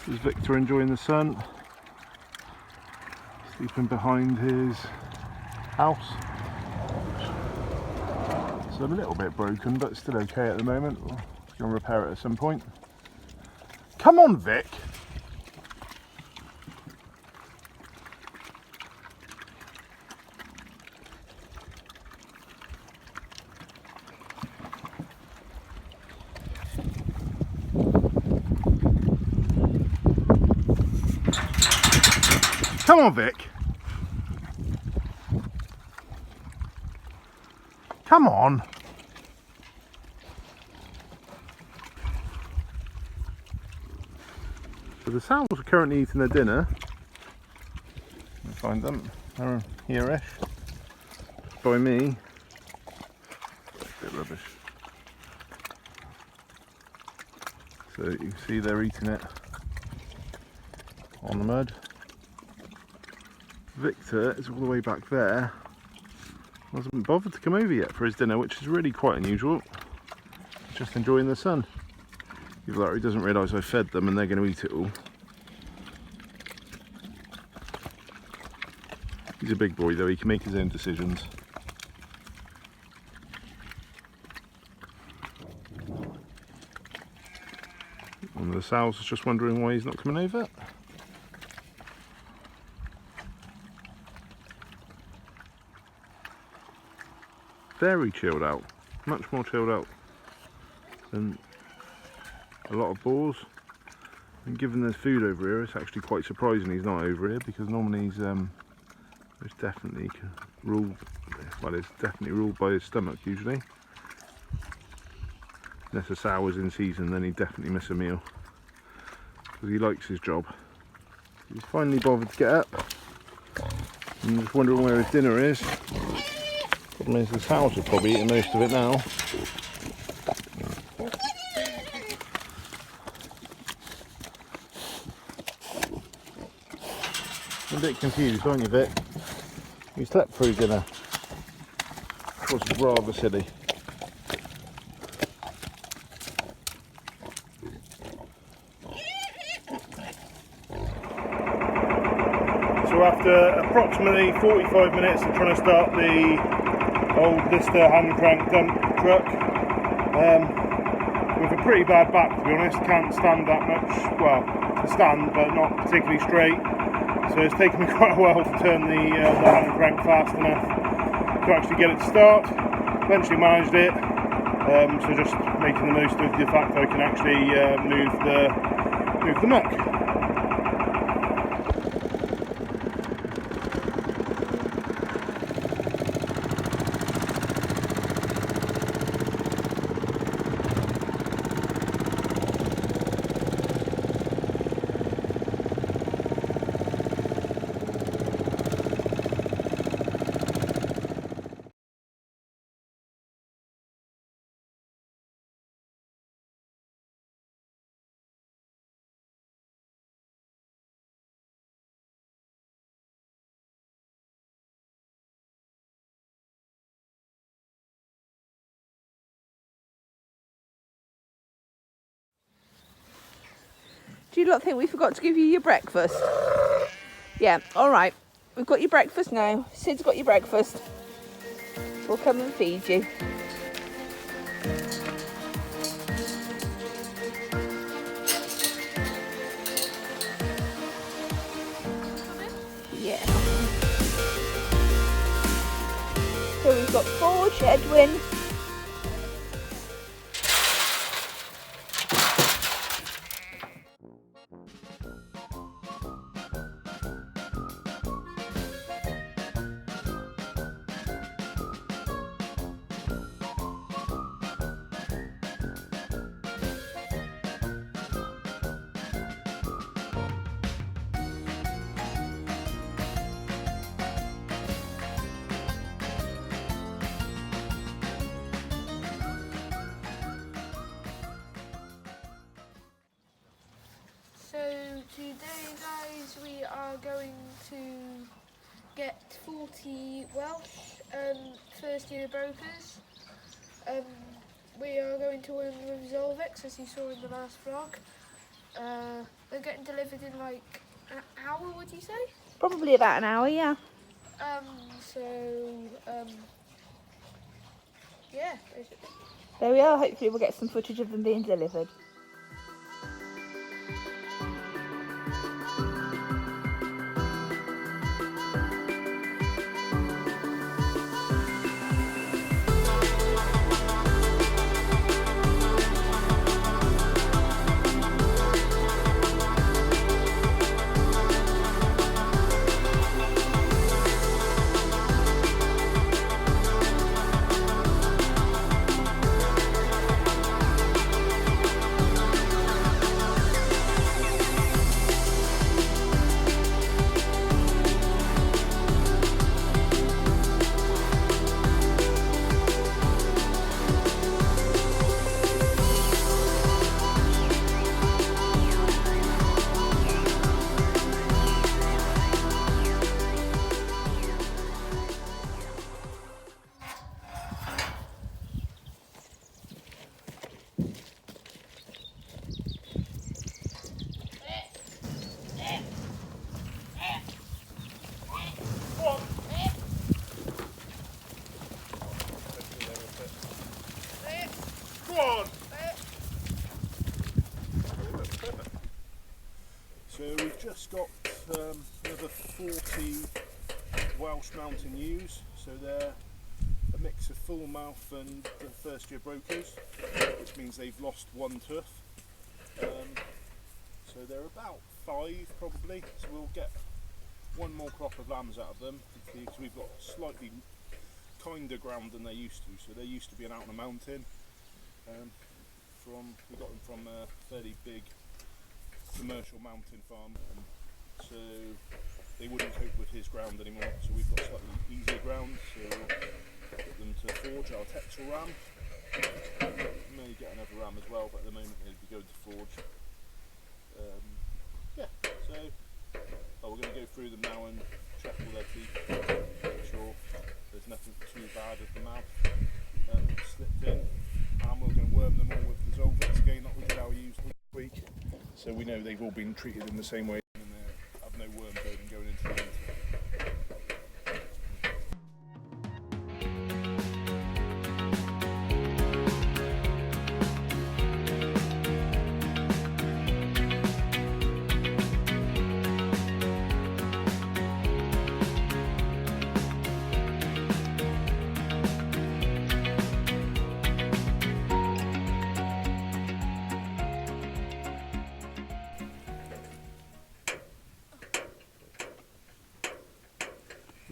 This is Victor enjoying the sun, sleeping behind his house. It's a little bit broken, but still okay at the moment. We'll go and repair it at some point. Come on, Vic! Come on, Vic! Come on! So the sows are currently eating their dinner. I'll find them. They're here-ish. By me. A bit rubbish. So you can see they're eating it on the mud. Victor is all the way back there. Hasn't bothered to come over yet for his dinner, which is really quite unusual. Just enjoying the sun. Even though he doesn't realise I fed them and they're going to eat it all. He's a big boy though, he can make his own decisions. One of the sows is just wondering why he's not coming over. Very chilled out, much more chilled out than a lot of boars. And given there's food over here, it's actually quite surprising he's not over here, because normally he's definitely ruled by his stomach usually. Unless a sow is in season, then he'd definitely miss a meal, because he likes his job. He's finally bothered to get up. I'm just wondering where his dinner is. Problem is the sows are probably eating most of it now. I'm a bit confused, aren't you, Vic? You slept through dinner. It was rather silly. So after approximately 45 minutes of trying to start the old Lister hand crank dump truck, with a pretty bad back to be honest, can't stand that much, well, can stand but not particularly straight, so it's taken me quite a while to turn the hand crank fast enough to actually get it to start. Eventually managed it, so just making the most of the fact that I can actually move the muck. Do you lot think we forgot to give you your breakfast? Yeah, alright. We've got your breakfast now. Sid's got your breakfast. We'll come and feed you. Yeah. So we've got Forge, Edwin, So today guys we are going to get 40 Welsh first year brokers. We are going to win with Zolvix as you saw in the last vlog. They're getting delivered in like an hour, would you say? Probably about an hour, yeah. Yeah, basically. There we are. Hopefully we'll get some footage of them being delivered. So we've just got another 40 Welsh mountain ewes, so they're a mix of full mouth and the first year brokers, which means they've lost one tooth. So they're about 5 probably, so we'll get one more crop of lambs out of them because we've got slightly kinder ground than they used to. So they used to be out on a mountain. We got them from a fairly big commercial mountain farm, so they wouldn't cope with his ground anymore. So we've got slightly easier ground, so we'll put them to forge our Texel ram. May get another ram as well, but at the moment they'd be going to forge. Yeah, so we're going to go through them now and check all their teeth, make sure there's nothing too bad at the mouth slipped in, and we're going to worm them all with the Zolvix again that we did our use this week, so we know they've all been treated in the same way and they have no worm burden going into the winter.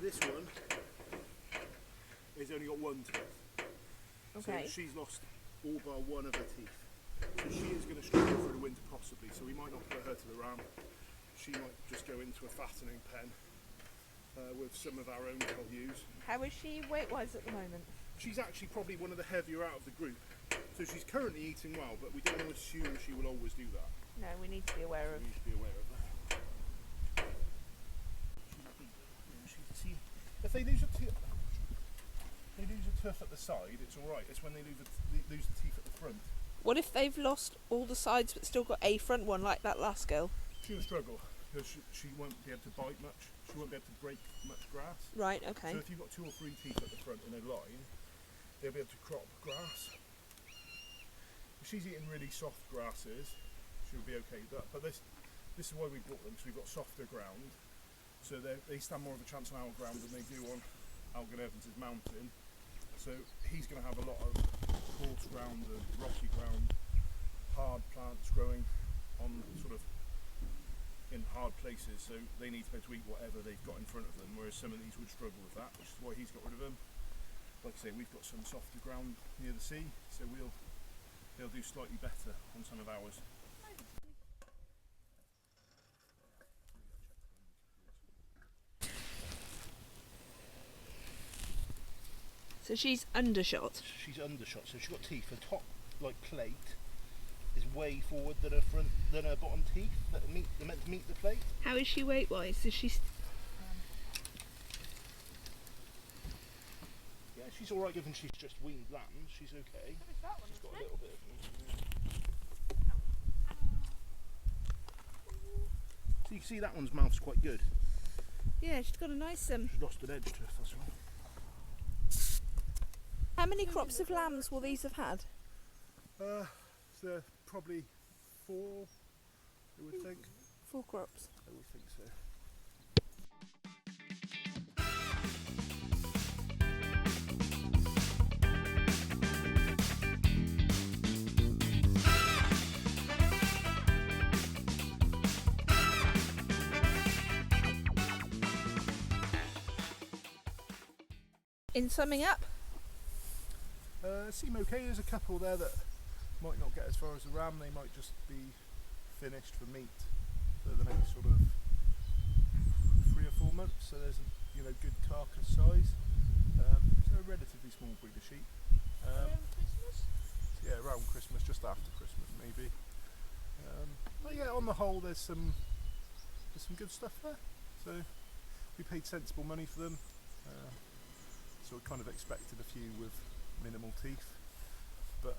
This one has only got one tooth. Okay. So she's lost all bar one of her teeth. So she is going to struggle through the winter possibly, so we might not put her to the ram. She might just go into a fattening pen with some of our own cull ewes. How is she weight-wise at the moment? She's actually probably one of the heavier out of the group. So she's currently eating well, but we don't want to assume she will always do that. No, we need to be aware of. We need to be aware of that. See, if they lose a tooth at the side, it's all right. It's when they lose the teeth at the front. What if they've lost all the sides but still got a front one like that last girl? She'll struggle because she won't be able to bite much. She won't be able to break much grass. Right, okay. So if you've got 2 or 3 teeth at the front in a line, they'll be able to crop grass. If she's eating really soft grasses, she'll be okay with that. But this is why we bought them, because we've got softer ground. So they stand more of a chance on our ground than they do on Algan Evans' mountain. So he's going to have a lot of coarse ground and rocky ground, hard plants growing on sort of in hard places. So they need to be able to eat whatever they've got in front of them, whereas some of these would struggle with that, which is why he's got rid of them. Like I say, we've got some softer ground near the sea, so they'll do slightly better on some of ours. So she's undershot. She's undershot, so she's got teeth. Her top plate is way forward than her front, than her bottom teeth that are meant to meet the plate. How is she weight-wise? Is she? Yeah, she's all right given she's just weaned lambs. She's okay. She's got a little bit of meat in can see that one's mouth's quite good. Yeah, she's got a nice She's lost an edge to it, that's all. How many crops of lambs will these have had? So probably 4, I would think. 4 crops. I would think so. In summing up, Seem okay. There's a couple there that might not get as far as the ram. They might just be finished for meat for the next sort of 3 or 4 months. So there's a good carcass size. So a relatively small breed of sheep. Around Christmas? Yeah, around Christmas, just after Christmas maybe. But yeah, on the whole, there's some good stuff there. So we paid sensible money for them. So we kind of expected a few with minimal teeth, but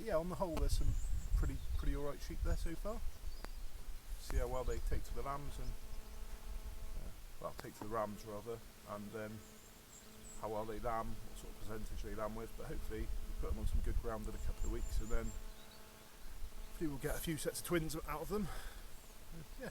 yeah, on the whole, there's some pretty alright sheep there so far. See how well they take to the lambs and take to the rams rather, and then how well they lamb, what sort of percentage they lamb with. But hopefully, we put them on some good ground in a couple of weeks, and then hopefully we'll get a few sets of twins out of them. Yeah,